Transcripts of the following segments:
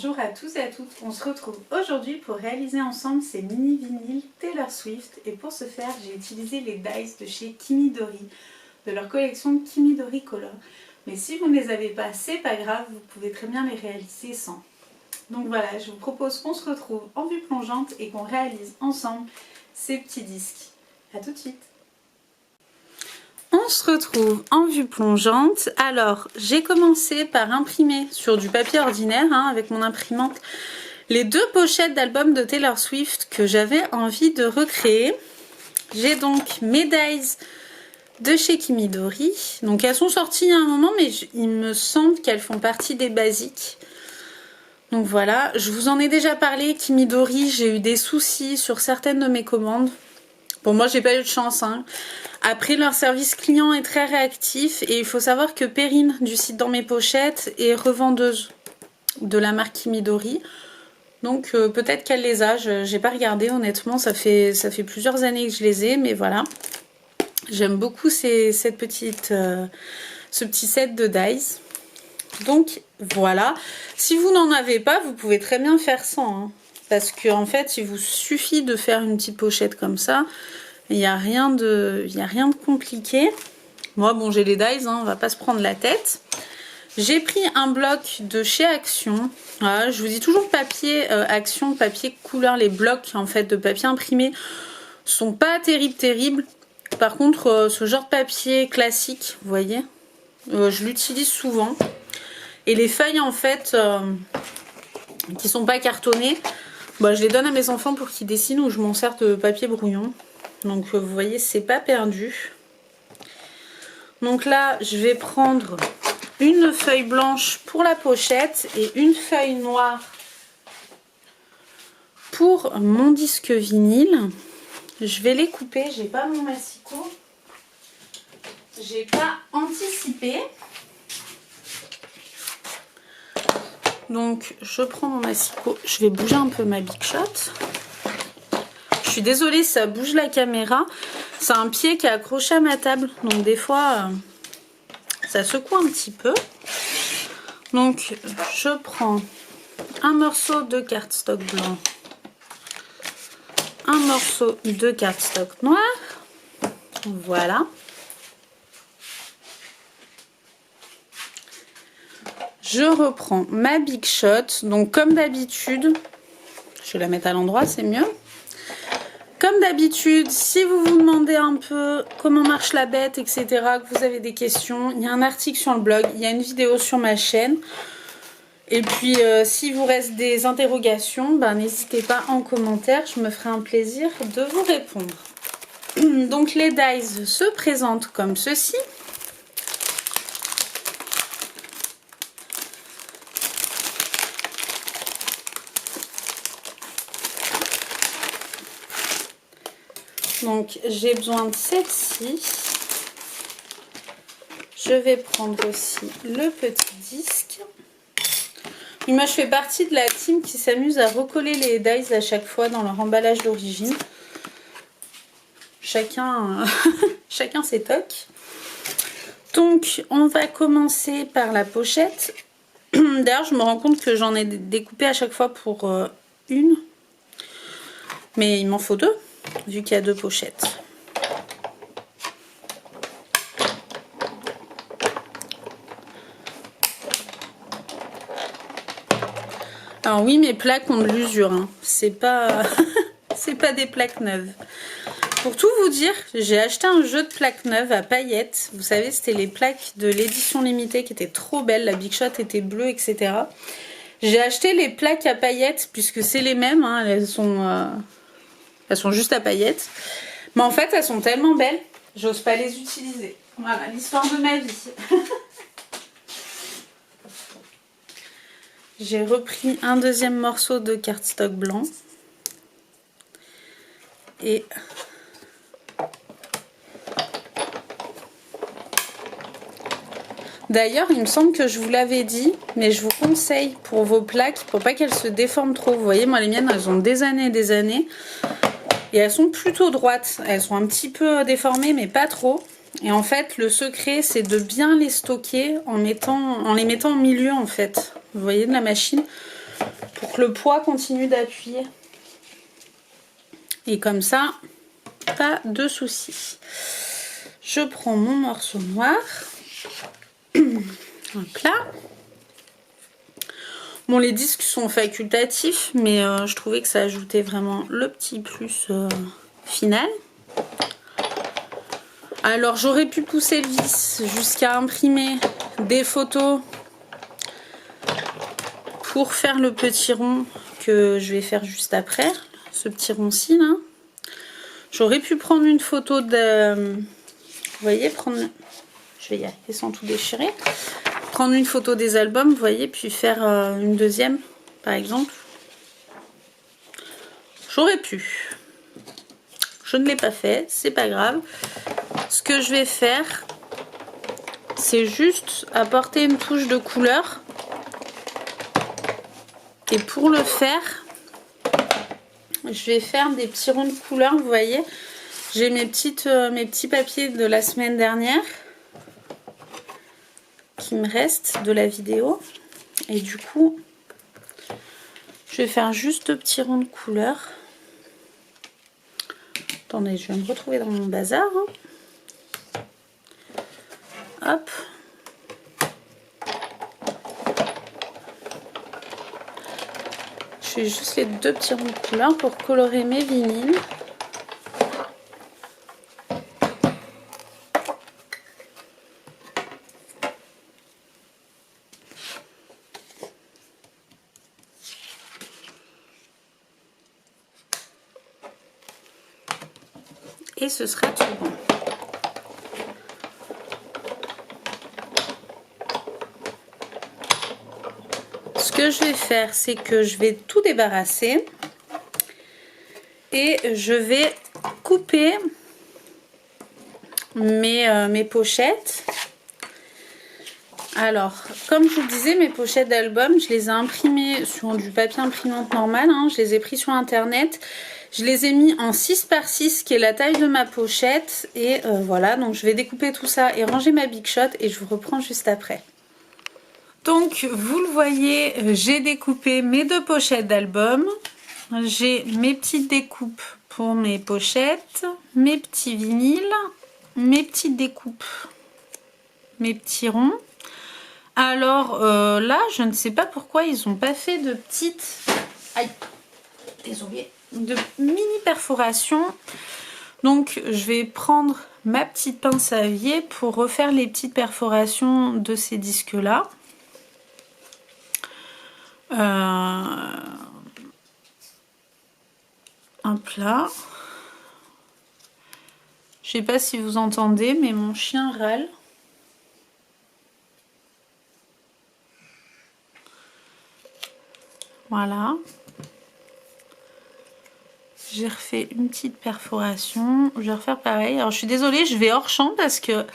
Bonjour à tous et à toutes, on se retrouve aujourd'hui pour réaliser ensemble ces mini vinyles Taylor Swift et pour ce faire j'ai utilisé les dies de chez Kimidori, de leur collection Kimidori Color. Mais si vous ne les avez pas, c'est pas grave, vous pouvez très bien les réaliser sans. Donc voilà, je vous propose qu'on se retrouve en vue plongeante et qu'on réalise ensemble ces petits disques. A tout de suite. On se retrouve en vue plongeante. Alors, j'ai commencé par imprimer sur du papier ordinaire avec mon imprimante les deux pochettes d'albums de Taylor Swift que j'avais envie de recréer. J'ai donc mes dies de chez Kimidori. Donc elles sont sorties il y a un moment, mais il me semble qu'elles font partie des basiques. Donc voilà, je vous en ai déjà parlé. Kimidori, j'ai eu des soucis sur certaines de mes commandes. Bon, moi j'ai pas eu de chance. Après, leur service client est très réactif et il faut savoir que Perrine du site Dans Mes Pochettes est revendeuse de la marque Kimidori. Donc peut-être qu'elle les a, j'ai pas regardé honnêtement, ça fait plusieurs années que je les ai, mais voilà. J'aime beaucoup ce petit set de dies. Donc voilà, si vous n'en avez pas, vous pouvez très bien faire sans. Parce qu'en fait, il vous suffit de faire une petite pochette comme ça. Il n'y a rien de compliqué. Moi, bon, j'ai les dies, on va pas se prendre la tête. J'ai pris un bloc de chez Action. Voilà, je vous dis toujours papier Action, papier couleur. Les blocs en fait de papier imprimé sont pas terribles. Par contre, ce genre de papier classique, vous voyez, je l'utilise souvent. Et les feuilles en fait qui sont pas cartonnées, bah, je les donne à mes enfants pour qu'ils dessinent ou je m'en sers de papier brouillon. Donc vous voyez, c'est pas perdu. Donc là, je vais prendre une feuille blanche pour la pochette et une feuille noire pour mon disque vinyle. Je vais les couper, j'ai pas mon massicot. J'ai pas anticipé. Donc je prends mon massicot, je vais bouger un peu ma Big Shot. Je suis désolée, ça bouge la caméra. C'est un pied qui est accroché à ma table, donc des fois ça secoue un petit peu. Donc je prends un morceau de cardstock blanc, un morceau de cardstock noir, voilà. Je reprends ma Big Shot, donc comme d'habitude, je vais la mettre à l'endroit, c'est mieux. Comme d'habitude, si vous vous demandez un peu comment marche la bête, etc., que vous avez des questions, il y a un article sur le blog, il y a une vidéo sur ma chaîne. Et puis, s'il vous reste des interrogations, ben, n'hésitez pas en commentaire, je me ferai un plaisir de vous répondre. Donc, les dies se présentent comme ceci. Donc j'ai besoin de celle-ci. Je vais prendre aussi le petit disque. Et moi je fais partie de la team qui s'amuse à recoller les dies à chaque fois dans leur emballage d'origine. Chacun ses tocs. Donc on va commencer par la pochette. D'ailleurs je me rends compte que j'en ai découpé à chaque fois pour une. Mais il m'en faut deux. Vu qu'il y a deux pochettes. Alors oui, mes plaques ont de l'usure. C'est pas c'est pas des plaques neuves. Pour tout vous dire, j'ai acheté un jeu de plaques neuves à paillettes. Vous savez, c'était les plaques de l'édition limitée qui étaient trop belles. La Big Shot était bleue, etc. J'ai acheté les plaques à paillettes puisque c'est les mêmes. Elles sont juste à paillettes. Mais en fait, elles sont tellement belles, j'ose pas les utiliser. Voilà, l'histoire de ma vie. J'ai repris un deuxième morceau de cardstock blanc. Et d'ailleurs, il me semble que je vous l'avais dit, mais je vous conseille pour vos plaques, pour pas qu'elles se déforment trop. Vous voyez, moi les miennes, elles ont des années et des années. Et elles sont plutôt droites. Elles sont un petit peu déformées, mais pas trop. Et en fait, le secret, c'est de bien les stocker en les mettant au milieu, en fait. Vous voyez, de la machine. pour que le poids continue d'appuyer. Et comme ça, pas de soucis. Je prends mon morceau noir. Hop là. Bon, les disques sont facultatifs, mais je trouvais que ça ajoutait vraiment le petit plus final. Alors, j'aurais pu pousser le vis jusqu'à imprimer des photos pour faire le petit rond que je vais faire juste après. Ce petit rond-ci, là. J'aurais pu prendre une photo de... Vous voyez, prendre... Je vais y arriver sans tout déchirer. Prendre une photo des albums, vous voyez, puis faire une deuxième, par exemple. J'aurais pu. Je ne l'ai pas fait, c'est pas grave. Ce que je vais faire, c'est juste apporter une touche de couleur. Et pour le faire, je vais faire des petits ronds de couleur, vous voyez. J'ai mes petits papiers de la semaine dernière qui me restent de la vidéo. Et du coup, je vais faire juste deux petits ronds de couleur. Attendez, je vais me retrouver dans mon bazar. Hop. Je fais juste les deux petits ronds de couleur pour colorer mes vinyles. Et ce sera tout bon. Ce que je vais faire, c'est que je vais tout débarrasser et je vais couper mes pochettes. Alors, comme je vous le disais, mes pochettes d'album, je les ai imprimées sur du papier imprimante normal, hein, je les ai pris sur internet. Je les ai mis en 6 par 6 qui est la taille de ma pochette. Et voilà, donc je vais découper tout ça et ranger ma Big Shot et je vous reprends juste après. Donc vous le voyez, j'ai découpé mes deux pochettes d'album. J'ai mes petites découpes pour mes pochettes, mes petits vinyles, mes petites découpes, mes petits ronds. Alors là, je ne sais pas pourquoi ils n'ont pas fait de petites... Aïe, désolée. De mini perforations. Donc je vais prendre ma petite pince à évier pour refaire les petites perforations de ces disques là. Hop là. Je sais pas si vous entendez, mais mon chien râle. Voilà. J'ai refait une petite perforation. Je vais refaire pareil. Alors je suis désolée, je vais hors champ parce que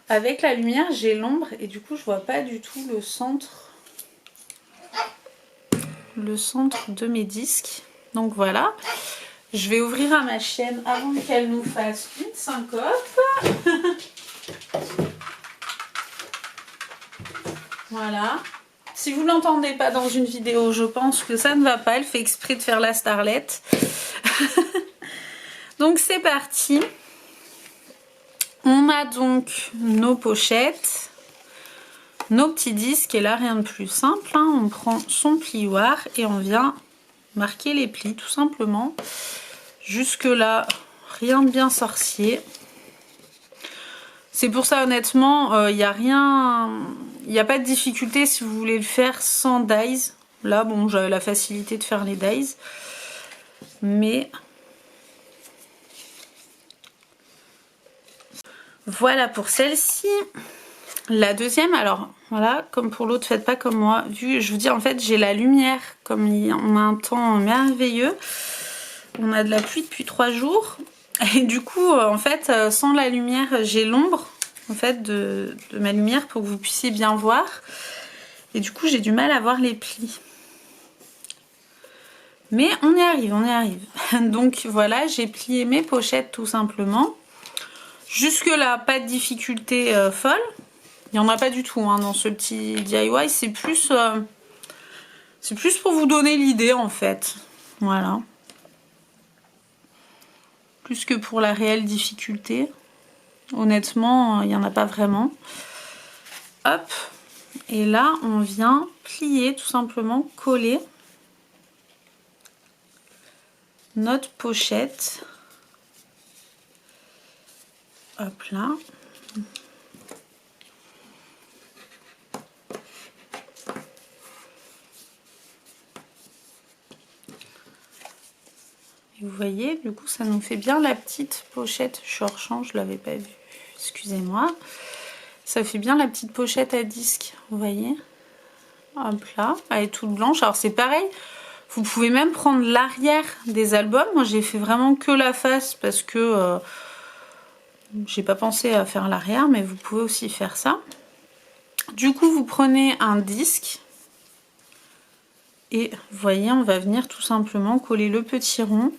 avec la lumière j'ai l'ombre et du coup je vois pas du tout le centre de mes disques. Donc voilà. Je vais ouvrir à ma chienne avant qu'elle nous fasse une syncope. Voilà. Si vous ne l'entendez pas dans une vidéo, je pense que ça ne va pas. Elle fait exprès de faire la starlette. Donc c'est parti. On a donc nos pochettes, nos petits disques. Et là, rien de plus simple. Hein. On prend son plioir et on vient marquer les plis tout simplement. Jusque là, rien de bien sorcier. C'est pour ça honnêtement, il n'y a rien... Il n'y a pas de difficulté si vous voulez le faire sans dies. Là, bon, j'avais la facilité de faire les dies. Mais... Voilà pour celle-ci. La deuxième, alors, voilà, comme pour l'autre, faites pas comme moi. Vu, je vous dis, en fait, j'ai la lumière, comme on a un temps merveilleux. On a de la pluie depuis 3 jours. Et du coup, en fait, sans la lumière, j'ai l'ombre. En fait de ma lumière pour que vous puissiez bien voir et du coup j'ai du mal à voir les plis, mais on y arrive, donc voilà, j'ai plié mes pochettes tout simplement. Jusque là pas de difficulté folle, il n'y en a pas du tout hein, dans ce petit DIY. C'est plus C'est plus pour vous donner l'idée en fait. Voilà. Plus que pour la réelle difficulté. Honnêtement, il n'y en a pas vraiment. Hop. Et là, on vient plier, tout simplement coller notre pochette. Hop là. Et vous voyez, du coup, ça nous fait bien la petite pochette. Je rechange, je l'avais pas vu. Excusez-moi. Ça fait bien la petite pochette à disque, vous voyez. Hop là, elle est toute blanche. Alors c'est pareil, vous pouvez même prendre l'arrière des albums. Moi j'ai fait vraiment que la face parce que j'ai pas pensé à faire l'arrière, mais vous pouvez aussi faire ça. Du coup vous prenez un disque et vous voyez, on va venir tout simplement coller le petit rond.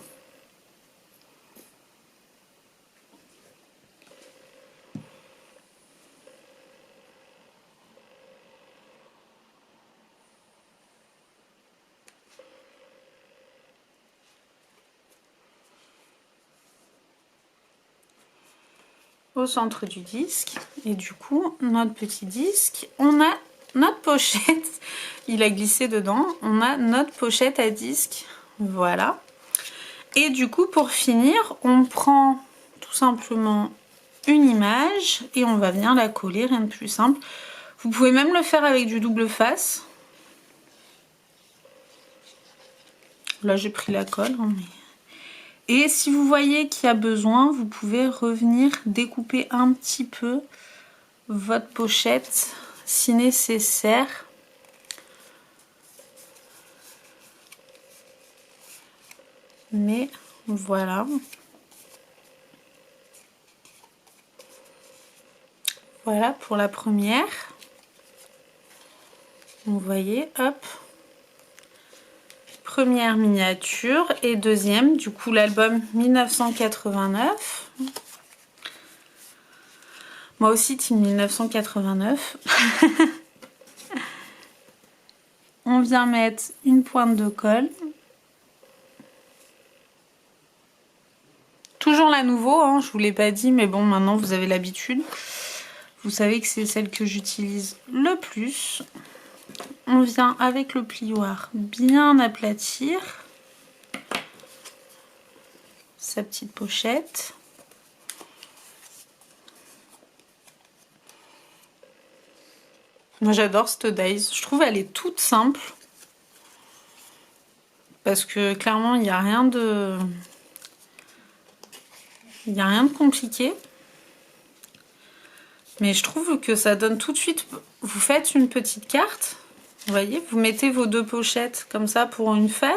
Au centre du disque, et du coup notre petit disque, on a notre pochette, il a glissé dedans, on a notre pochette à disque, voilà. Et du coup pour finir, on prend tout simplement une image et on va venir la coller, rien de plus simple. Vous pouvez même le faire avec du double face. Là j'ai pris la colle, hein, mais... Et si vous voyez qu'il y a besoin, vous pouvez revenir découper un petit peu votre pochette si nécessaire. Mais voilà. Voilà pour la première. Vous voyez, hop. Première miniature et deuxième, du coup l'album 1989. Moi aussi team 1989. On vient mettre une pointe de colle. Toujours la nouveau, hein, je vous l'ai pas dit, mais bon maintenant vous avez l'habitude. Vous savez que c'est celle que j'utilise le plus. On vient avec le plioir bien aplatir sa petite pochette. Moi j'adore cette dies, je trouve elle est toute simple. Parce que clairement il n'y a rien de... Il n'y a rien de compliqué. Mais je trouve que ça donne tout de suite... Vous faites une petite carte. Vous voyez, vous mettez vos deux pochettes comme ça pour une fan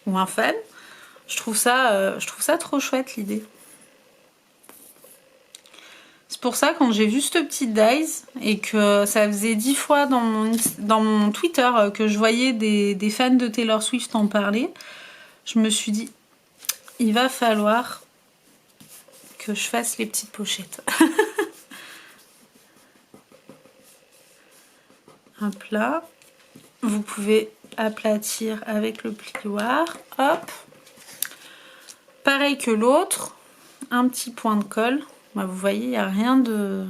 ou un fan. Je trouve ça trop chouette l'idée. C'est pour ça quand j'ai vu cette petite dies et que ça faisait 10 fois dans mon Twitter que je voyais des fans de Taylor Swift en parler, je me suis dit il va falloir que je fasse les petites pochettes. Hop là. Vous pouvez aplatir avec le plioir. Hop. Pareil que l'autre. Un petit point de colle. Bah, vous voyez, il n'y a rien de...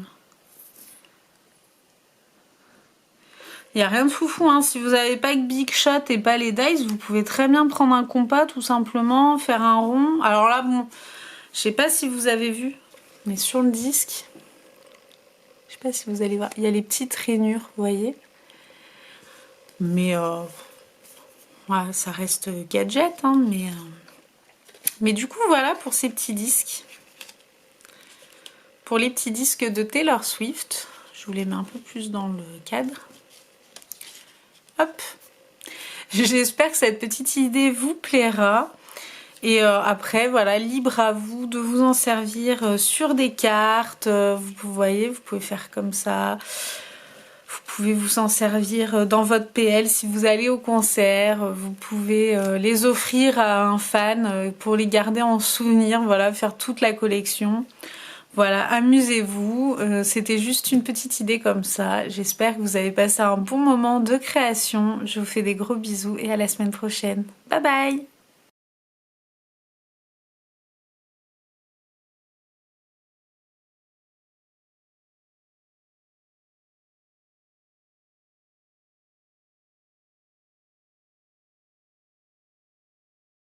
Il n'y a rien de foufou. Hein. Si vous n'avez pas que Big Shot et pas les dies, vous pouvez très bien prendre un compas tout simplement, faire un rond. Alors là, bon, je sais pas si vous avez vu, mais sur le disque, je sais pas si vous allez voir, il y a les petites rainures, vous voyez. Mais ouais, ça reste gadget, hein, mais du coup voilà pour ces petits disques. Pour les petits disques de Taylor Swift, je vous les mets un peu plus dans le cadre. Hop. J'espère que cette petite idée vous plaira. Et après, voilà, libre à vous de vous en servir sur des cartes. Vous voyez, vous pouvez faire comme ça. Vous pouvez vous en servir dans votre PL si vous allez au concert. Vous pouvez les offrir à un fan pour les garder en souvenir. Voilà, faire toute la collection. Voilà, amusez-vous, c'était juste une petite idée comme ça. J'espère que vous avez passé un bon moment de création. Je vous fais des gros bisous et à la semaine prochaine. Bye bye!